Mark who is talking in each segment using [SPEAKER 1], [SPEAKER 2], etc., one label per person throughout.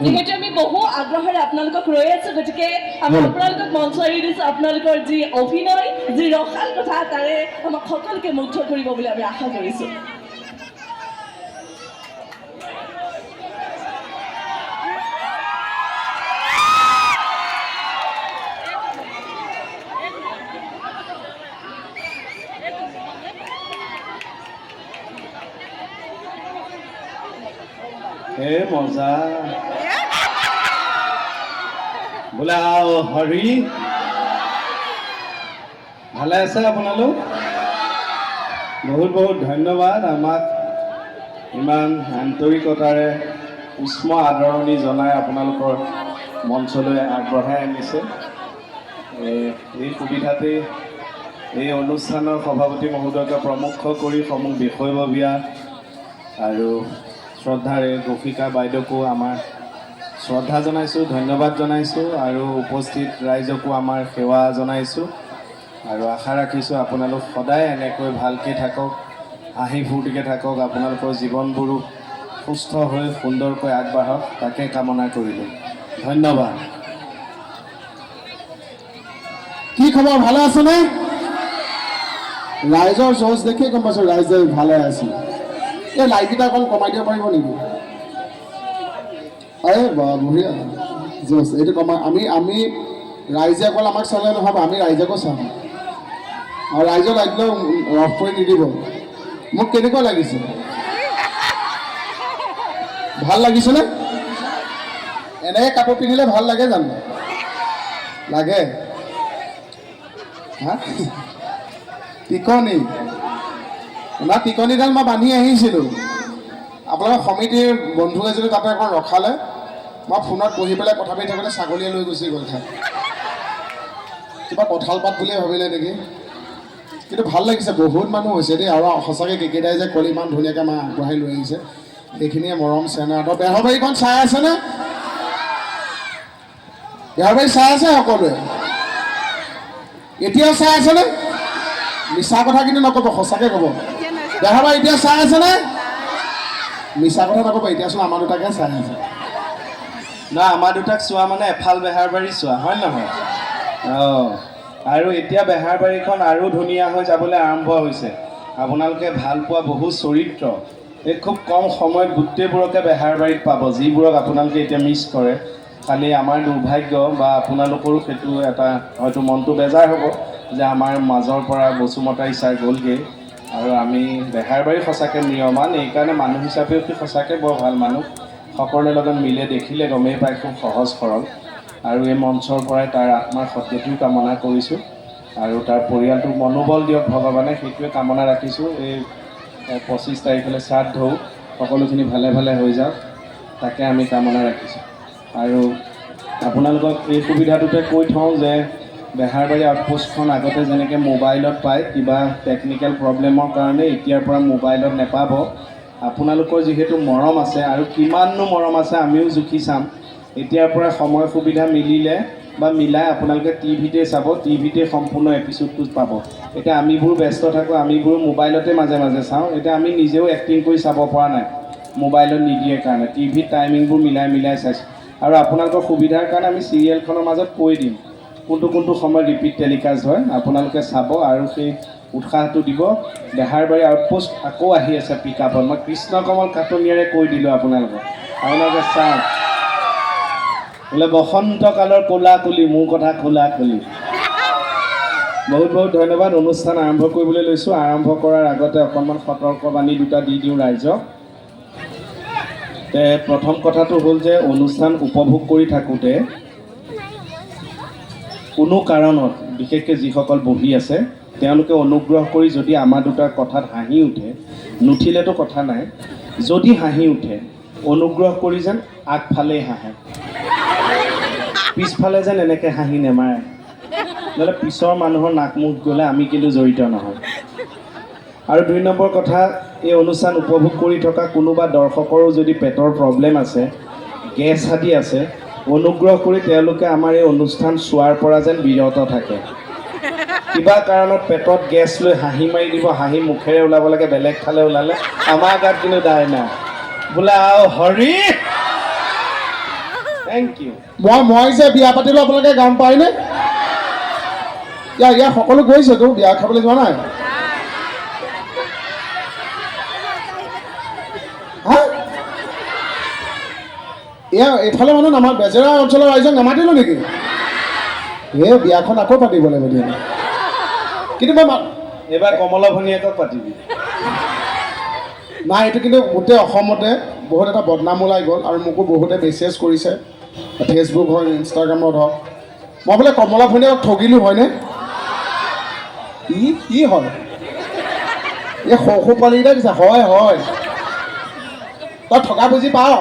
[SPEAKER 1] যিহেতু আমি বহু আগ্ৰহেৰে আপোনালোকক ৰৈ আছোঁ, গতিকে আমি আপোনালোকক মঞ্চ এৰি দিছোঁ। আপোনালোকৰ যি অভিনয়, যি ৰসাল কথা, তাৰে আমাক সকলোকে মুগ্ধ কৰিব বুলি আমি আশা কৰিছোঁ।
[SPEAKER 2] হে মজা বোলে হৰি ভালে আছে আপোনালোক? বহুত বহুত ধন্যবাদ আমাক ইমান আন্তৰিকতাৰে উষ্ম আদৰণি জনাই আপোনালোকৰ মঞ্চলৈ আগবঢ়াই আনিছে। এই সুবিধাতেই এই অনুষ্ঠানৰ সভাপতি মহোদয়কে প্ৰমুখ কৰি সমূহ বিষয়ববীয়া আৰু শ্ৰদ্ধাৰে গফিকা বাইদেউকো আমাৰ শ্ৰদ্ধা জনাইছোঁ, ধন্যবাদ জনাইছোঁ আৰু উপস্থিত ৰাইজকো আমাৰ সেৱা জনাইছোঁ আৰু আশা ৰাখিছোঁ আপোনালোক সদায় এনেকৈ ভালকৈ থাকক, হাঁহি ফূৰ্তিকৈ থাকক, আপোনালোকৰ জীৱনবোৰো সুস্থ হৈ সুন্দৰকৈ আগবাঢ়ক, তাকে কামনা কৰিলোঁ। ধন্যবাদ।
[SPEAKER 3] কি খবৰ, ভালে আছেনে? ৰাইজৰ জজ দেখিয়ে গম পাইছোঁ ৰাইজে ভালে আছে। এই লাইটকেইটা অকণ কমাই দিব পাৰিব নেকি? এই বঢ়িয়া জজ, এইটো কমাই আমি ৰাইজে অকল আমাক চালে নহ'ব, আমি ৰাইজকো চাম আৰু ৰাইজৰ লাইটটো ৰফ কৰি নিদিব। মোক কেনেকুৱা লাগিছে? ভাল লাগিছেনে? এনেকৈ কাপোৰ পিন্ধিলে ভাল লাগে জানো? লাগে হা? টিকনি না, টিকনিডাল মই বান্ধি আহিছিলোঁ। আপোনালোকৰ সমিতিৰ বন্ধু এজনে তাতে অকণ ৰখালে, মই ফোনত বহি পেলাই কথা পাতি থাকোঁতে ছাগলীয়ে লৈ গুচি গ'ল খাই। কিবা কঁঠাল পাত বুলিয়ে ভাবিলে নেকি? কিন্তু ভাল লাগিছে, বহুত মানুহ হৈছে দেই। আৰু সঁচাকৈ কেকেইটাই যে কলি ইমান ধুনীয়াকৈ আমাক আগবঢ়াই লৈ আহিছে, সেইখিনিয়ে মৰম চেনেহ। আৰু বেহৰবাৰীখন চাই আছেনে? বেহৰবাৰী চাই আছে সকলোৱে? এতিয়াও চাই আছেনে? মিছা কথা কিন্তু নক'ব, সঁচাকৈ ক'ব। বেহৰবাৰী এতিয়া চাই আছেনে? মিছা কথা নক'ব, এতিয়াচোন আমাৰ দুটাকে চাই আছে।
[SPEAKER 2] না, আমাৰ দুটাক চোৱা মানে এফাল বেহাৰবাৰী চোৱা, হয় নহয়? অঁ, আৰু এতিয়া বেহাৰবাৰীখন আৰু ধুনীয়া হৈ যাবলৈ আৰম্ভ হৈছে। আপোনালোকে ভাল পোৱা বহু চৰিত্ৰ এই খুব কম সময়ত গোটেইবোৰকে বেহাৰবাৰীত পাব, যিবোৰক আপোনালোকে এতিয়া মিছ কৰে। খালি আমাৰ দুৰ্ভাগ্য বা আপোনালোকৰো সেইটো এটা হয়তো মনটো বেজাৰ হ'ব যে আমাৰ মাজৰ পৰা বসুমতাৰী ছাৰ গ'লগৈ আৰু আমি বেহাৰবাৰী সঁচাকৈ নিয়মান। এইকাৰণে মানুহ হিচাপেও সি সঁচাকৈ বৰ ভাল মানুহ, সকলোৰে লগত মিলে দেখিলে গমেই পায়, খুব সহজ সৰল। আৰু এই মঞ্চৰ পৰাই তাৰ আত্মাৰ সদ্গতিও কামনা কৰিছোঁ আৰু তাৰ পৰিয়ালটোক মনোবল দিয়ক ভগৱানে, সেইটোৱে কামনা ৰাখিছোঁ। এই 25 তাৰিখলৈ শ্ৰাদ্ধও সকলোখিনি ভালে ভালে হৈ যাওক, তাকে আমি কামনা ৰাখিছোঁ। আৰু আপোনালোকক এই সুবিধাটোতে কৈ থওঁ যে বেহাৰবাৰী আউটপোষ্টখন আগতে যেনেকৈ মোবাইলত পায়, কিবা টেকনিকেল প্ৰব্লেমৰ কাৰণে এতিয়াৰ পৰা মোবাইলত নেপাব। আপোনালোকৰ যিহেতু মৰম আছে, আৰু কিমাননো মৰম আছে আমিও জুখি চাম। এতিয়াৰ পৰা সময় সুবিধা মিলিলে বা মিলাই আপোনালোকে টিভিতে চাব, টিভিতে সম্পূৰ্ণ এপিছ'ডটো পাব। এতিয়া আমিবোৰ ব্যস্ত থাকোঁ, আমিবোৰ মোবাইলতে মাজে মাজে চাওঁ। এতিয়া আমি নিজেও এক্টিং কৰি চাব পৰা নাই, মোবাইলত নিদিয়ে কাৰণে টিভিত টাইমিংবোৰ মিলাই মিলাই চাইছোঁ। আৰু আপোনালোকৰ সুবিধাৰ কাৰণে আমি চিৰিয়েলখনৰ মাজত কৈ দিম কোনটো কোনটো সময়ত ৰিপিট টেলিকাষ্ট হয়, আপোনালোকে চাব আৰু সেই উৎসাহটো দিব। বেহাৰবাৰী আউটপোষ্ট আকৌ আহি আছে পিকআপত, মই কৃষ্ণ কমল কাটনিয়াৰে কৈ দিলোঁ আপোনালোকক চাওক বোলে বসন্তকালৰ ক'লা কলি, মোৰ কথা খোলা খুলি। বহুত বহুত ধন্যবাদ। অনুষ্ঠান আৰম্ভ কৰিবলৈ লৈছোঁ। আৰম্ভ কৰাৰ আগতে অকণমান সতৰ্কবাণী দুটা দি দিওঁ ৰাইজক। প্ৰথম কথাটো হ'ল যে অনুষ্ঠান উপভোগ কৰি থাকোঁতে কোনো কাৰণত, বিশেষকৈ যিসকল বহি আছে তেওঁলোকে অনুগ্ৰহ কৰি যদি আমাৰ দুটাৰ কথাত হাঁহি উঠে, নুঠিলেতো কথা নাই, যদি হাঁহি উঠে অনুগ্ৰহ কৰি যেন আগফালেই হাঁহে, পিছফালে যেন এনেকৈ হাঁহি নেমাৰে, নহ'লে পিছৰ মানুহৰ নাক মুখ গ'লে আমি কিন্তু জড়িত নহয়। আৰু 2 নম্বৰ কথা, এই অনুষ্ঠান উপভোগ কৰি থকা কোনোবা দৰ্শকৰো যদি পেটৰ প্ৰব্লেম আছে, গেছ আদি আছে, অনুগ্ৰহ কৰি তেওঁলোকে আমাৰ এই অনুষ্ঠান চোৱাৰ পৰা যেন বিৰত থাকে। কিবা কাৰণত পেটত গেছ লৈ হাঁহি মাৰি দিব, হাঁহি মুখেৰে ওলাব লাগে, বেলেগ ফালে ওলালে আমাৰ গাত কিন্তু দায় নাই। বোলে আও হৰি থেংক ইউ।
[SPEAKER 3] মই যে বিয়া পাতিলোঁ আপোনালোকে গম পায়নে? ইয়াৰ সকলো গৈছেতো, বিয়া খাবলৈ যোৱা নাই? হা? এইফালে মানুহ বেজেৰা অঞ্চলৰ ৰাইজক নামাতিলোঁ নেকি? বিয়াখন আকৌ পাতিব লাগিব দিয়া। কিন্তু মই
[SPEAKER 2] এইবাৰ কমলা ভনীয়েকক পাতিবি।
[SPEAKER 3] নাই, এইটো কিন্তু গোটেই অসমতে বহুত এটা বদনাম ওলাই গ'ল আৰু মোকো বহুতে মেছেজ কৰিছে, ফেচবুক হওক ইনষ্টাগ্ৰামত হওক, মই বোলে কমলা ভনীয়েকক ঠগিলোঁ হয়নে? কি হয়? এই সৰু পোৱালীকেইটা দিছে, হয় হয় তই ঠগা বুজি পাৱ?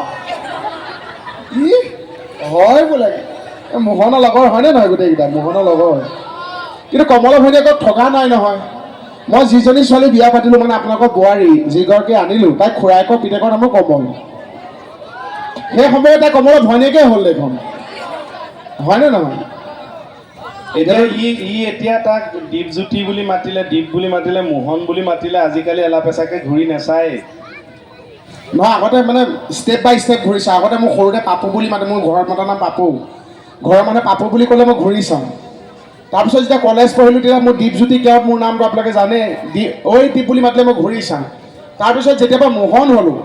[SPEAKER 3] হয় বোলে মোহনৰ লগৰ হয়নে নহয়? গোটেইকেইটা মোহনৰ লগৰ। কিন্তু কমলা ভনীয়েকক ঠগা নাই নহয়। মই যিজনী ছোৱালী বিয়া পাতিলোঁ মানে আপোনালোকৰ বোৱাৰী যিগৰাকী আনিলোঁ, তাইৰ খুৰায়েকৰ পিতেকৰ নামো কমল। সেই সময়ত তাই কমলৰ ভনীয়েকে হ'ল দেখোন, হয়নে নহয়?
[SPEAKER 2] এতিয়া তাক দীপজ্যোতি বুলি মাতিলে, দীপ বুলি মাতিলে, মোহন বুলি মাতিলে, আজিকালি এলাপেচাকে ঘূৰি নাচায়।
[SPEAKER 3] নহয়, আগতে মানে ষ্টেপ বাই ষ্টেপ ঘূৰিছে। আগতে মোক সৰুতে পাপু বুলি মাতে, মোৰ ঘৰত মতা নাম পাপু। ঘৰৰ মানে পাপু বুলি ক'লে মই ঘূৰি চাওঁ। তাৰপিছত যেতিয়া কলেজ পঢ়িলোঁ তেতিয়া মোৰ দীপজ্যোতি কিয় মোৰ নামটো আপোনালোকে জানে, দীপ বুলি মাতিলে মই ঘূৰি চাওঁ। তাৰপিছত যেতিয়াবা মোহন হ'লোঁ,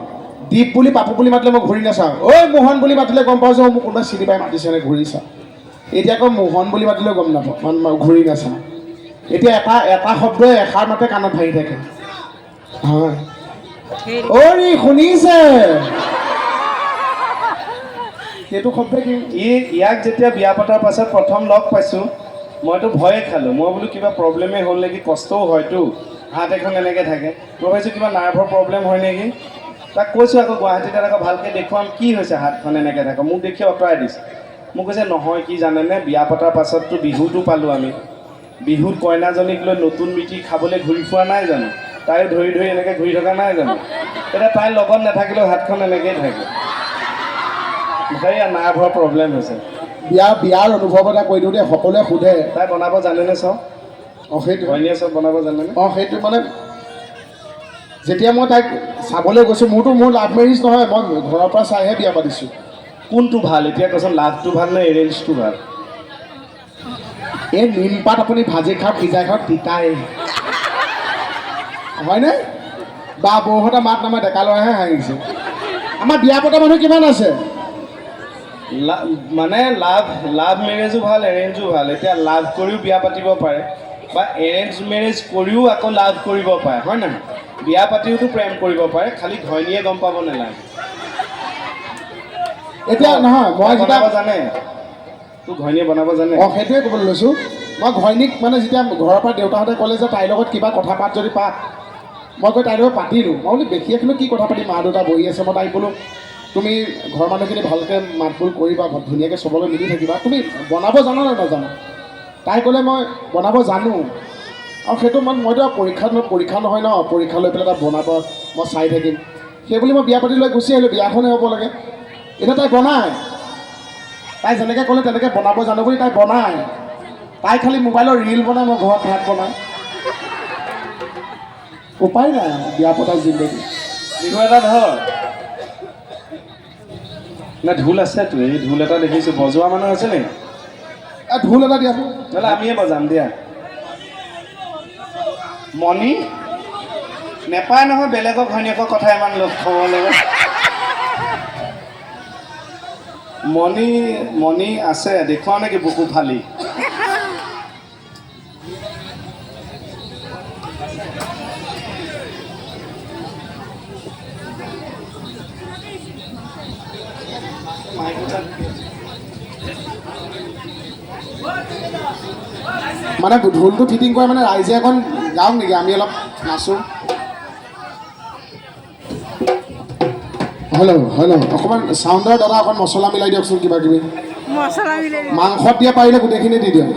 [SPEAKER 3] দীপ বুলি পাপু বুলি মাতিলে মই ঘূৰি নাচাওঁ। মোহন বুলি মাতিলে গম পাওঁ যে মোক কোনোবাই চিনি পাই মাতিছেনে, ঘূৰি চাওঁ। এতিয়া আকৌ মোহন বুলি মাতিলেও গম নাপাওঁ, মানে ঘূৰি নাচাওঁ। এতিয়া এটা শব্দই এষাৰ মাতে কাণত ভাঙি থাকে। হয় শুনিছে? সেইটো শব্দই কি?
[SPEAKER 2] ইয়াক যেতিয়া বিয়া পতাৰ পাছত প্ৰথম লগ পাইছোঁ, মইতো ভয়ে খালোঁ। মই বোলো কিবা প্ৰব্লেমেই হ'ল নেকি, কষ্টও হয়তো, হাত এখন এনেকৈ থাকে। মই ভাবিছোঁ কিবা নাৰ্ভৰ প্ৰব্লেম হয় নেকি। তাক কৈছোঁ আকৌ গুৱাহাটীত আকৌ ভালকৈ দেখুৱাম, কি হৈছে হাতখন এনেকৈ থাকে। মোক দেখি আঁতৰাই দিছে। মোক কৈছে নহয় কি জানেনে, বিয়া পতাৰ পাছততো বিহুটো পালোঁ আমি। বিহুত কইনাজনীক লৈ নতুন মিঠি খাবলৈ ঘূৰি ফুৰা নাই জানো, তাইও ধৰি ধৰি এনেকৈ ঘূৰি থকা নাই জানো। এতিয়া তাইৰ লগত নাথাকিলেও হাতখন এনেকৈয়ে থাকে। সেয়া নাৰ্ভৰ প্ৰব্লেম হৈছে।
[SPEAKER 3] বিয়াৰ অনুভৱ এটা কৈ দিওঁ দেই, সকলোৱে সোধে
[SPEAKER 2] তাই বনাব জানেনে চব?
[SPEAKER 3] সেইটো
[SPEAKER 2] ভনীয়ে চব বনাব জানেনে?
[SPEAKER 3] সেইটো মানে যেতিয়া মই তাইক চাবলৈ গৈছোঁ, মোৰ লাভ মেৰিজ নহয়, মই ঘৰৰ পৰা চাইহে বিয়া পাতিছোঁ।
[SPEAKER 2] কোনটো ভাল এতিয়া কচোন, লাভটো ভাল নে এৰেঞ্জটো ভাল?
[SPEAKER 3] এই নিমপাত আপুনি ভাজি খাওক, সিজাই খাওক, তিতাই হয়নে? বা বৌহঁতে মাত নামাৰে, ডেকা ল'ৰাহে হাঁহিছে। আমাৰ বিয়া পতা মানুহ কিমান আছে?
[SPEAKER 2] মানে লাভ মেৰেজো ভাল, এৰেঞ্জো ভাল। এতিয়া লাভ কৰিও বিয়া পাতিব পাৰে বা এৰেঞ্জ মেৰেজ কৰিও আকৌ লাভ কৰিব পাৰে, হয় নহয়? বিয়া পাতিওতো প্ৰেম কৰিব পাৰে, খালি ঘৈণীয়ে গম পাব নালাগে।
[SPEAKER 3] এতিয়া নহয়, মই
[SPEAKER 2] বনাব জানে, তোৰ ঘৈণীয়ে বনাব জানে?
[SPEAKER 3] সেইটোৱে ক'বলৈ লৈছোঁ। মই ঘৈণীক মানে যেতিয়া ঘৰৰ পৰা দেউতাহঁতে ক'লে যে তাইৰ লগত কিবা কথা পাত যদি পাত, মই গৈ তাইৰ লগত পাতিলোঁ। মই বোলো বিশেষনো কি কথা পাতি, মা দেউতা বহি আছে, মই তাইক বোলো তুমি ঘৰৰ মানুহখিনি ভালকৈ মাত বোল কৰিবা, ধুনীয়াকৈ চবলৈ মিলি থাকিবা, তুমি বনাব জানা নে নাজানা? তাই ক'লে মই বনাব জানো। আৰু সেইটো মইতো পৰীক্ষা নহয় ন, পৰীক্ষা লৈ পেলাই তাত বনাব মই চাই থাকিম, সেইবুলি মই বিয়া পাতি লৈ গুচি আহিলোঁ। বিয়াখনেই হ'ব লাগে। এতিয়া তাই বনায়, তাই যেনেকৈ ক'লে তেনেকৈ বনাব জানো বুলি তাই বনায়। তাই খালি মোবাইলৰ ৰীল বনায়, মই ঘৰত ভাত বনাওঁ। উপায় নাই, বিয়া পতা জিন্দগী।
[SPEAKER 2] বিহু এটা ধৰ না, ঢোল আছেতো, এই ঢোল এটা দেখিছোঁ, বজোৱা মানুহ আছে নেকি?
[SPEAKER 3] ঢোল এটা দিয়া
[SPEAKER 2] নহ'লে আমিয়ে বজাম দিয়া। মণি নেপায় নহয় বেলেগৰ ঘৈণীয়েকৰ কথা ইমান লগ খবৰ লগত। মণি আছে, দেখুৱাও নেকি বুকু ফালি?
[SPEAKER 3] মানে ঢোলটো ফিটিং কৰে মানে ৰাইজে এখন গাওক নেকি, আমি অলপ নাচোঁ। হেল্ল' অকণমান চাউণ্ডৰ দাদা অকণ মছলা মিলাই দিয়কচোন, কিবা কিবি মাংসত দিয়া পাৰিলে গোটেইখিনি দি দিয়ক।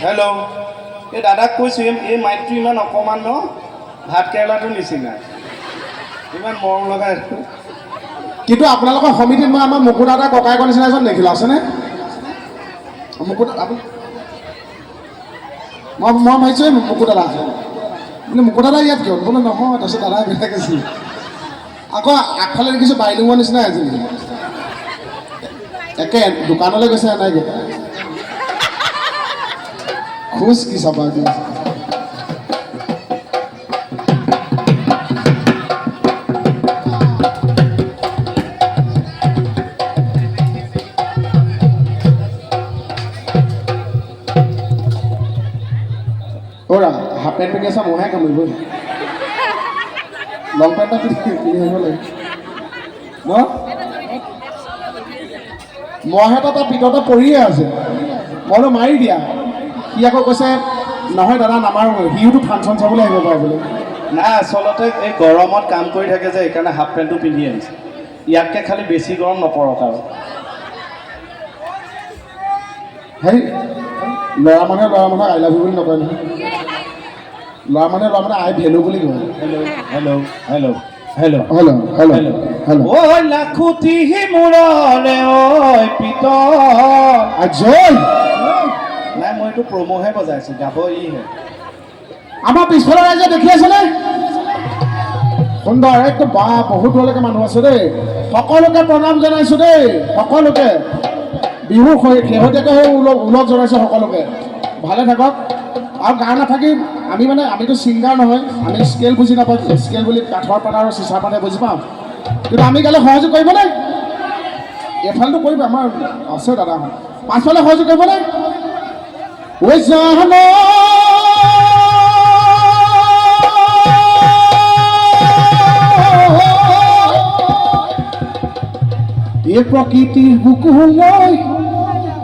[SPEAKER 2] হেল্ল', এই দাদাক কৈছোঁ, এই মাইকটো ইমান অকণমান ন, ভাত কেৰেলাটোৰ নিচিনা, ইমান মৰম লগা।
[SPEAKER 3] কিন্তু আপোনালোকৰ সমিতিত মই আমাৰ মুকুট দাদা ককায়েকৰ নিচিনা এজন দেখিলোঁ, আছেনে? মুকুট মই ভাবিছোঁ মুকুট দাদা বোলে, মুকুট দাদা ইয়াত কিয়? বোলে নহয়, তাৰপিছত দাদা বেলেগ আছিল। আকৌ আগফালে দেখিছোঁ বাইলুঙৰ নিচিনা এজনী একে দোকানলৈ গৈছে এনেকৈ খোজ কি চাবা কি ওৰা হাফ পেণ্ট পিন্ধি আছা মহে কামুৰিব লং পেণ্ট এটা পিন্ধি আহিব লাগে ন মহে এটা তাৰ পিততে পৰিয়ে আছে মই বোলো মাৰি দিয়া সি আকৌ কৈছে নহয় দাদা নামাৰো সিওতো ফাংচন চাবলৈ আহিব পাৰে বোলে
[SPEAKER 2] নাই আচলতে এই গৰমত কাম কৰি থাকে যে সেইকাৰণে হাফ পেণ্টটো পিন্ধি আহিছে ইয়াতকৈ খালি বেছি গৰম নপৰক আৰু
[SPEAKER 3] হেৰি ল'ৰা মানুহে আই লাভ ইউ বুলি নকয় নহয় ল'ৰা মানুহে আই ভেলু বুলি কয়
[SPEAKER 2] hello' hello' hello'
[SPEAKER 3] hello' hello' hello'
[SPEAKER 2] ঐ লাখুটি মূৰলে ঐ পিত
[SPEAKER 3] আজয়
[SPEAKER 2] নাই মই এইটো প্ৰম'হে বজাইছোঁ গাব ইহে
[SPEAKER 3] আমাৰ পিছফালৰ ৰাইজে দেখি আছেনে সুন্দৰ একদম বা বহুত দূৰলৈকে মানুহ আছে দেই সকলোকে প্ৰণাম জনাইছোঁ দেই সকলোকে বিহু শেহতীয়াকৈ সেই ওলগ জনাইছোঁ সকলোকে ভালে থাকক আৰু গাঁও নাথাকি আমিতো ছিংগাৰ নহয় আমি স্কেল বুজি নাপাওঁ স্কেল বুলি কাঠৰ পাত আৰু চিচাৰ পাতে বুজি পাওঁ কিন্তু আমি গালে সহযোগ কৰিবনে এফালটো কৰিব আমাৰ আছে দাদা পাছফালে সহযোগ কৰিবনে ঐ জান এই প্ৰকৃতিৰ বুকুলৈ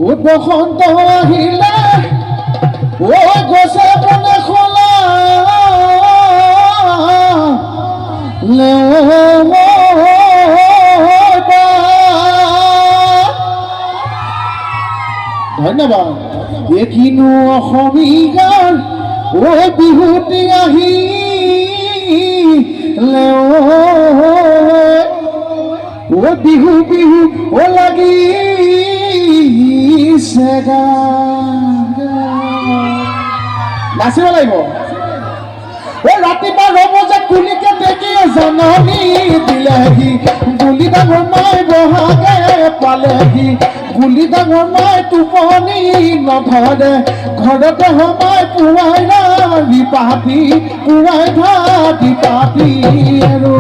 [SPEAKER 3] ও বসন্ত আহিলে ও গছে বনে খোলা ধন্যবাদ এই কিনো অসমীয়াৰ ও বিহুতি আহি ও বিহু বিহু ও লাগিছে নাচিব লাগিব ও ৰাতিপুৱা ৰ'ব যে কুলিকে দেখি জননী দিলেহি গুলি ডাঙৰ মাই বহাগে পালেহি গুলি ডাঙৰ মাই টোপনি নধৰে ঘৰতে সোমাই পুৱাই ৰান্ধি পাতি পুৱাই ভাতি পাতি আৰু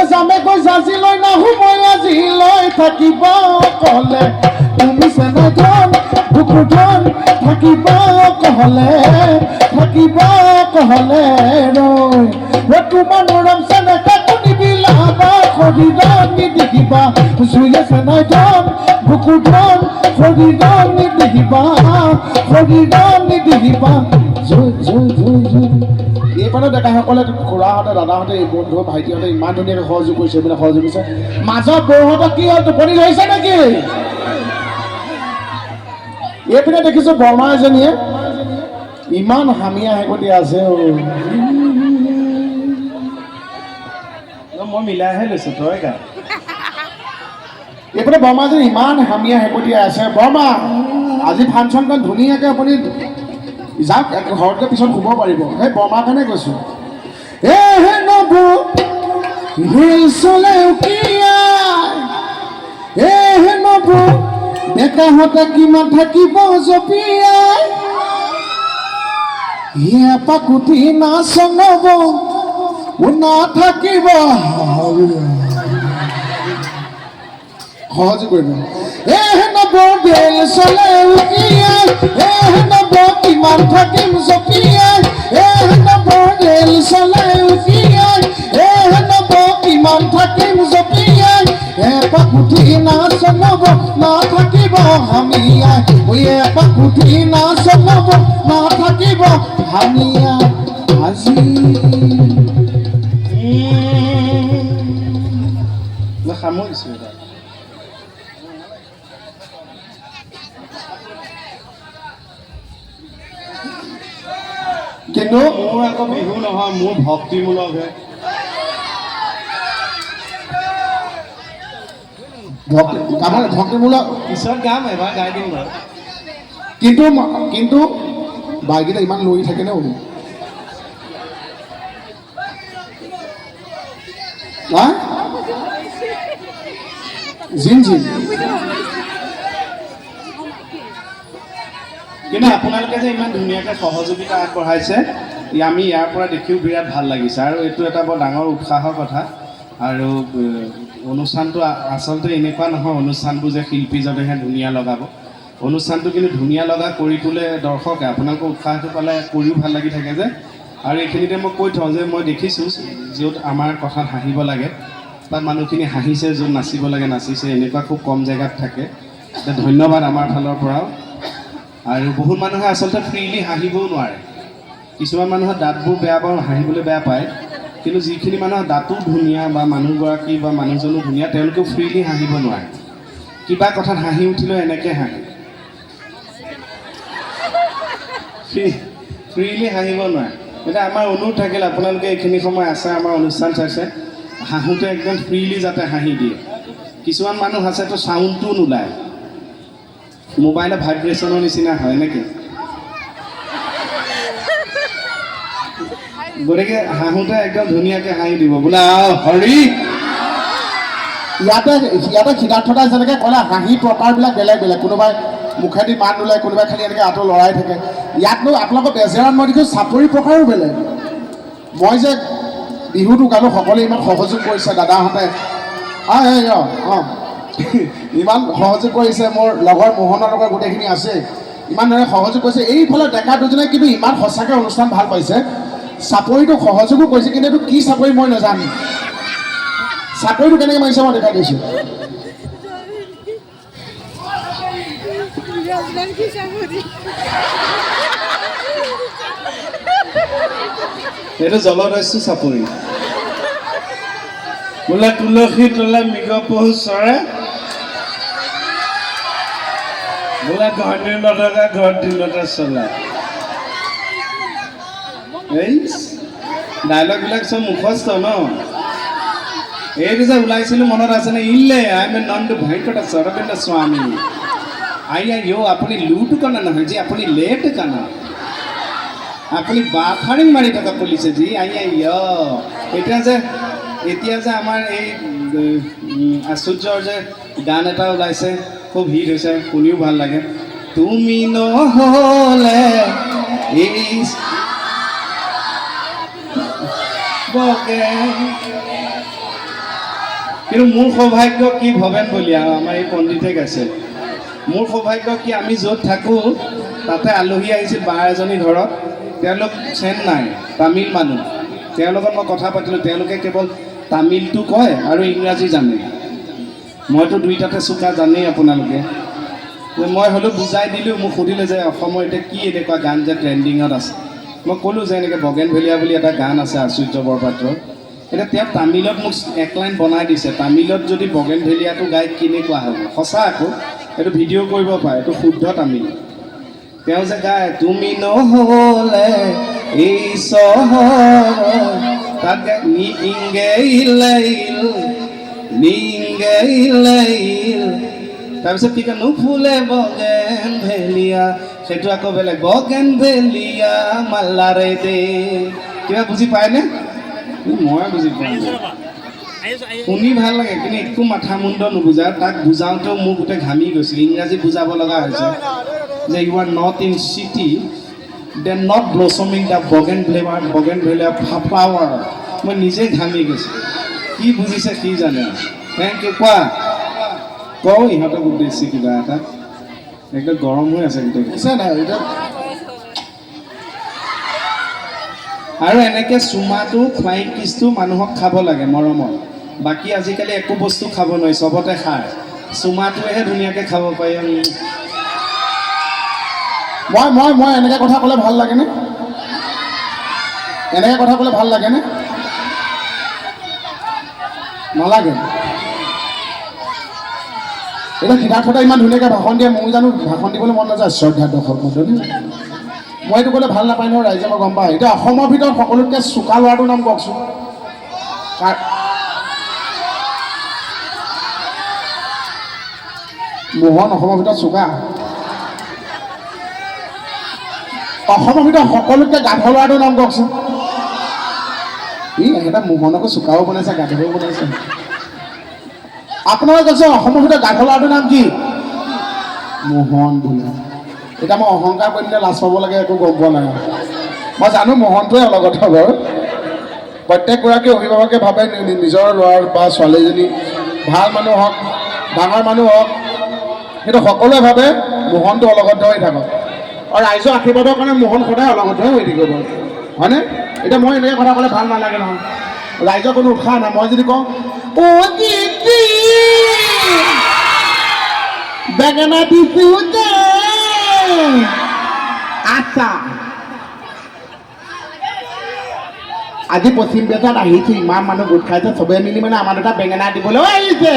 [SPEAKER 3] যামে গৈ জাজি লৈ নাহোমৈ আজিলৈ থাকিব ক'লে তুমি চেনে ধন বুকু ধন থাকিব ক'লে ৰৈ তোমাৰ মৰম চেনে কাকুনি বিলাবা শৰীৰত নিদেখিবা জুইলে চেনে ধন বুকু ধন শৰীৰত নিদেখিবা জয় জয় জয় জয় এইফালে ডেকাসকলে খুৰাহঁতে দাদাহঁতে বন্ধু ভাইটিহঁতে ইমান ধুনীয়াকৈ সহযোগ কৰিছে এইবিলাক সহযোগ কৰিছে মাজত বৌহঁতক কি হ'ল টোপনি ধৰিছে নেকি এইপিনে দেখিছোঁ বৰমা এজনীয়ে ইমান হামিয়া হেকটি আছে
[SPEAKER 2] মই মিলাইহে লৈছোঁ তই গা
[SPEAKER 3] এইপিনে বৰমা এজনী ইমান হামিয়া হেকটি আছে বৰমা আজি ফাংচনখন ধুনীয়াকৈ আপুনি যাওক ঘৰতকৈ পিছত শুব পাৰিব সেই বৰমাৰ কাৰণে কৈছোঁ হে নবু চলে হে নবু ডেকাহঁতে কিমান থাকিব জপিয়াই হিয়া পাকুটি নাচ নব নাথাকিব সহযোগ কৰিব নব বেল চলে নব কিমান থাকিম জপিয়াই নব ৰেল চলে নব কিমান থাকিম জপিয়াই পাকুটি নাচ নব নাথাকিব হামিয়াই পাকুটি নাচ নব নাথাকিব হামিয়াই আজি
[SPEAKER 2] মই সামৰিছোঁ এটা
[SPEAKER 3] কিন্তু
[SPEAKER 2] মোৰ আকৌ বিহু নহয় মোৰ ভক্তিমূলকহে
[SPEAKER 3] ভক্তিমূলক
[SPEAKER 2] পিছত গাম এবাৰ গাই দিম বাৰু
[SPEAKER 3] কিন্তু বাইকেইটা ইমান লৰি থাকে ন হা জিন জিন
[SPEAKER 2] কিন্তু আপোনালোকে যে ইমান ধুনীয়াকৈ সহযোগিতা আগবঢ়াইছে আমি ইয়াৰ পৰা দেখিও বিৰাট ভাল লাগিছে আৰু এইটো এটা বৰ ডাঙৰ উৎসাহৰ কথা আৰু অনুষ্ঠানটো আচলতে এনেকুৱা নহয় অনুষ্ঠানবোৰ যে শিল্পী যদিহে ধুনীয়া লগাব অনুষ্ঠানটো কিন্তু ধুনীয়া লগা কৰি তোলে দৰ্শকে আপোনালোকৰ উৎসাহটো পালে কৰিও ভাল লাগি থাকে যে আৰু এইখিনিতে মই কৈ থওঁ যে মই দেখিছোঁ য'ত আমাৰ কথাত হাঁহিব লাগে তাত মানুহখিনি হাঁহিছে য'ত নাচিব লাগে নাচিছে এনেকুৱা খুব কম জেগাত থাকে ধন্যবাদ আমাৰ ফালৰ পৰাও আৰু বহুত মানুহে আচলতে ফ্ৰীলি হাঁহিবও নোৱাৰে কিছুমান মানুহৰ দাঁতবোৰ বেয়া পাওঁ হাঁহিবলৈ বেয়া পায় কিন্তু যিখিনি মানুহৰ দাঁতো ধুনীয়া বা মানুহগৰাকী বা মানুহজনো ধুনীয়া তেওঁলোকেও ফ্ৰীলি হাঁহিব নোৱাৰে কিবা কথাত হাঁহি উঠিলেও এনেকৈ হাঁহে ফ্ৰীলি হাঁহিব নোৱাৰে এতিয়া আমাৰ অনুৰোধ থাকিল আপোনালোকে এইখিনি সময় আছে আমাৰ অনুষ্ঠান চাইছে হাঁহোতে একদম ফ্ৰীলি যাতে হাঁহি দিয়ে কিছুমান মানুহ আছে তো চাউণ্ডটো নোলায় মোবাইলৰ ভাইব্ৰেশ্যনৰ নিচিনা হয় নেকি গতিকে হাঁহোতে একদম ধুনীয়াকৈ হাঁহি দিব বোলে হৰি
[SPEAKER 3] ইয়াতে সিদ্ধাৰ্থ দাই যেনেকৈ ক'লে হাঁহি প্ৰকাৰবিলাক বেলেগ বেলেগ কোনোবাই মুখেদি মাত নোলায় কোনোবাই খালি এনেকৈ আঁতৰ লৰাই থাকে ইয়াতনো আপোনালোকৰ বেজেৰাত মই দেখিছোঁ চাপৰি প্ৰকাৰো বেলেগ মই যে বিহুটো গালোঁ সকলোৱে ইমান সহযোগ কৰিছে দাদাহঁতে অঁ ইমান সহযোগ কৰিছে মোৰ লগৰ মোহনৰ লগত গোটেইখিনি আছে ইমান ধৰণে সহযোগ কৰিছে এইফালে ডেকা দুজনে কিন্তু ইমান সঁচাকৈ অনুষ্ঠান ভাল পাইছে চাপৰিটো সহযোগো কৰিছে কিন্তু এইটো কি চাপৰি মই নাজানো চাপৰিটো কেনেকৈ মাৰিছে মই দেখাই দিছোঁ
[SPEAKER 2] এইটো জলদস্যু চাপৰি বোলে তুলসী তলে মৃগ পহু চৰে বোলে ঘৰ দিন নথকা ঘৰ দিনতে চলে এই ডাইলগবিলাক চব মুখস্থ ন এইটো যে ওলাইছিলোঁ মনত আছেনে ইলে আই মে নন্দু ভয়ংকট সৰবিন্দ স্বামী আইয়া আপুনি লুটো কানা নহয় যে আপুনি লেট কানা আপুনি বাফাৰিং মাৰি থকা পুলিচে যি আইয়া এতিয়া যে আমাৰ এই আশ্চৰ্যৰ যে গান এটা ওলাইছে খুব হিট হৈছে শুনিও ভাল লাগে তুমি নহ'লে এই কিন্তু মোৰ সৌভাগ্য কি ভৱেন বলিয়া আমাৰ এই পণ্ডিতে গাইছে মোৰ সৌভাগ্য কি আমি য'ত থাকোঁ তাতে আলহী আহিছিল বা এজনী ঘৰত তেওঁলোক চেন্নাই তামিল মানুহ তেওঁলোকৰ মই কথা পাতিলোঁ তেওঁলোকে কেৱল তামিলটো কয় আৰু ইংৰাজী জানে মইতো দুইটাতে চোকা জানেই আপোনালোকে মই হ'লেও বুজাই দিলোঁ মোক সুধিলে যে অসমৰ এতিয়া কি এনেকুৱা গান যে ট্ৰেণ্ডিঙত আছে মই ক'লোঁ যে এনেকৈ বগেন ভেলিয়া বুলি এটা গান আছে আশ্চৰ্য বৰপাত্ৰৰ এতিয়া তেওঁ তামিলত মোক এক লাইন বনাই দিছে তামিলত যদি বগেন ভেলিয়াটো গাই কেনেকুৱা হ'ব সঁচা আকৌ এইটো ভিডিঅ' কৰিব পাৰে এইটো শুদ্ধ তামিল তেওঁ যে গায় তুমি নহ'লে এই চহৰ তাত গায় নিংগেইল তাৰপিছত কি কয় নুফুলে বগেন ভেলিয়া সেইটো আকৌ বেলেগ বগেন ভেলিয়া মাল্লাৰে দে কিবা বুজি পায়নে মই বুজি পাওঁ শুনি ভাল লাগে কিন্তু একো মাথা মুণ্ড নুবুজায় তাক বুজাওঁতেও মোৰ গোটেই ঘামি গৈছিল ইংৰাজী বুজাব লগা হৈছে যে you are not in city then not blossoming the bougainvillea flower মই নিজে ঘামি গৈছোঁ কি বুজিছে কি জানে থেংক ইউ কোৱা কওঁ ইহঁতক উদ্দেশ্যি কিবা এটা একদম গৰম হৈ আছে গোটেই আৰু এনেকৈ চুমাটো ফ্লাইং কিছটো মানুহক খাব লাগে মৰমত বাকী আজিকালি একো বস্তু খাব নোৱাৰি চবতে খায় চুমাটোৱেহে ধুনীয়াকৈ খাব পাৰি
[SPEAKER 3] মই এনেকৈ কথা ক'লে ভাল লাগেনে এনেকৈ কথা ক'লে ভাল লাগেনে নালাগে এতিয়া সিদ্ধাৰ্থ ইমান ধুনীয়াকৈ ভাষণ দিয়ে মোৰ জানো ভাষণ দিবলৈ মন নাযায় শ্ৰদ্ধা দৰ্শক মণ্ডলী মই এইটো ক'লে ভাল নাপায় নহয় ৰাইজে মই গম পাওঁ এতিয়া অসমৰ ভিতৰত সকলোতকৈ চোকা ল'ৰাটোৰ নাম কওকচোন মোহন অসমৰ ভিতৰত চোকা অসমৰ ভিতৰত সকলোতকৈ গাধ ল'ৰাটোৰ নাম কওকচোন ই এটা মোহনকো চোকাও বনাইছে গাধও বনাইছে আপোনালোকে কৈছে অসমৰ ভিতৰত গাধ ল'ৰাটোৰ নাম কি? মোহন বোলে। এতিয়া মই অহংকাৰ কৰি দিলে লাজ পাব লাগে একো গম পোৱা নাই। মই জানো মোহনটোৱে অলগত বাৰু। প্ৰত্যেকগৰাকী অভিভাৱকে ভাবে নিজৰ ল'ৰাৰ বা ছোৱালীজনী ভাল মানুহ হওক, ডাঙৰ মানুহ হওক, কিন্তু সকলোৱে ভাবে মোহনটো অলগত হৈ থাকক। আৰু ৰাইজৰ আশীৰ্বাদৰ কাৰণে মোহন সদায় অলগত হৈ থাকিব বাৰু, হয়নে? এতিয়া মই এনেকৈ কথা ক'লে ভাল নালাগে নহয়, ৰাইজৰ কোনো উৎসাহ নাই। মই যদি কওঁ অ' দিদি বেঙেনা দিছো যে, আচ্ছা আজি পশ্চিম বেজাত আহিছো, ইমান মানুহ গোট খাইছে, চবে মিলি মানে আমাৰ দুটা বেঙেনা দিবলৈ আহিছে।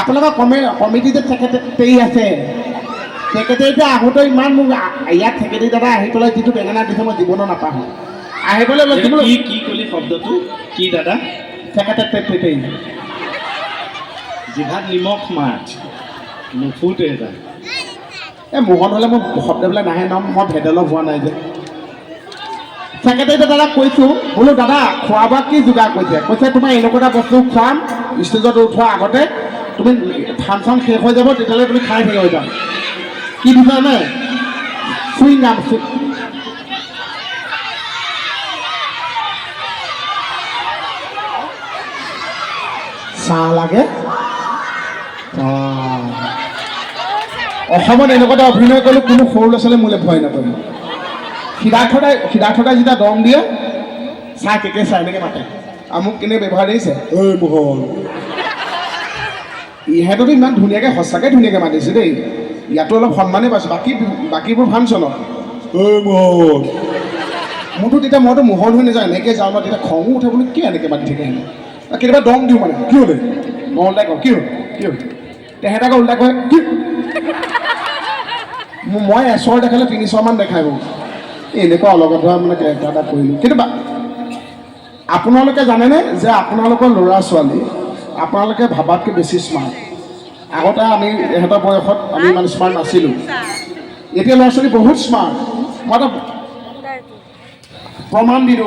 [SPEAKER 3] আপোনালোকৰ কমিটি যে ছেক্ৰেটাৰী আছে, ছেক্ৰেটাৰী যে আহোঁতে ইমান মোক ইয়াত ছেক্ৰেটাৰী দাদা আহি পেলাই যিটো বেঙেনা দিছে মই জীৱনো নাপাহৰোঁ। আহিবলৈ
[SPEAKER 2] কি ক'লি শব্দটো কি দাদা?
[SPEAKER 3] ছেক্ৰেটাৰী
[SPEAKER 2] জিভাত নিমখ মাৰ নুফুটে এটা।
[SPEAKER 3] এই মোহন হ'লে মোৰ শব্দবিলাক নাহে ন, মই ভেদেলক হোৱা নাই যে। ছেক্ৰেটাৰী দাদাক কৈছোঁ, বোলো দাদা খোৱা বোৱা কি যোগাৰ কৰিছে? কৈছে তোমাৰ এনেকুৱা এটা বস্তু খুৱাম, ষ্টেজত উঠোৱাৰ আগতে তুমি ফাংচন শেষ হৈ যাব, তেতিয়ালৈ তুমি খাই থাকিব যাম। কি দিছা নে? চুইংগাম। চাহ লাগে? অসমত এনেকুৱা এটা অভিনয় কৰিলোঁ, কোনো সৰু ল'ৰা ছোৱালীয়ে মোলৈ ভয় নকৰে। সিদ্ধাৰ্থদাই যেতিয়া দম দিয়ে, চাহ কেকে চাহ এনেকৈ মাতে। আৰু মোক কেনে ব্যৱহাৰ দিছে, ঐ মোহন। ইহঁততো ইমান ধুনীয়াকৈ সঁচাকৈ ধুনীয়াকৈ মাতিছে দেই, ইয়াতো অলপ সন্মানেই পাইছোঁ। বাকীবোৰ ফাংচনত ঐ মোহন। মোৰতো তেতিয়া মইতো মোহন হৈ নাযাওঁ, এনেকৈ যাওঁ ন, তেতিয়া খঙো উঠে বোলো কি এনেকৈ মাতি থাকে হেনে। কেতিয়াবা দম দিওঁ মানে, কি হ'লে? মই ওল্টাই কওঁ কি হ'ল কি হ'ল? তেহেঁতকে ওল্টাই কয় কি? মই এচৰ দেখালে 300মান দেখাই মোক। এনেকুৱা অলগত হোৱা মানে কেৰেক্টাৰ এটা কৰিলোঁ। কিন্তু আপোনালোকে জানেনে যে আপোনালোকৰ ল'ৰা ছোৱালী আপোনালোকে ভাবাতকৈ বেছি স্মাৰ্ট। আগতে আমি ইহঁতৰ বয়সত আমি ইমান স্মাৰ্ট নাছিলোঁ, এতিয়া ল'ৰা ছোৱালী বহুত স্মাৰ্ট। মই এটা প্ৰমাণ দি দিওঁ।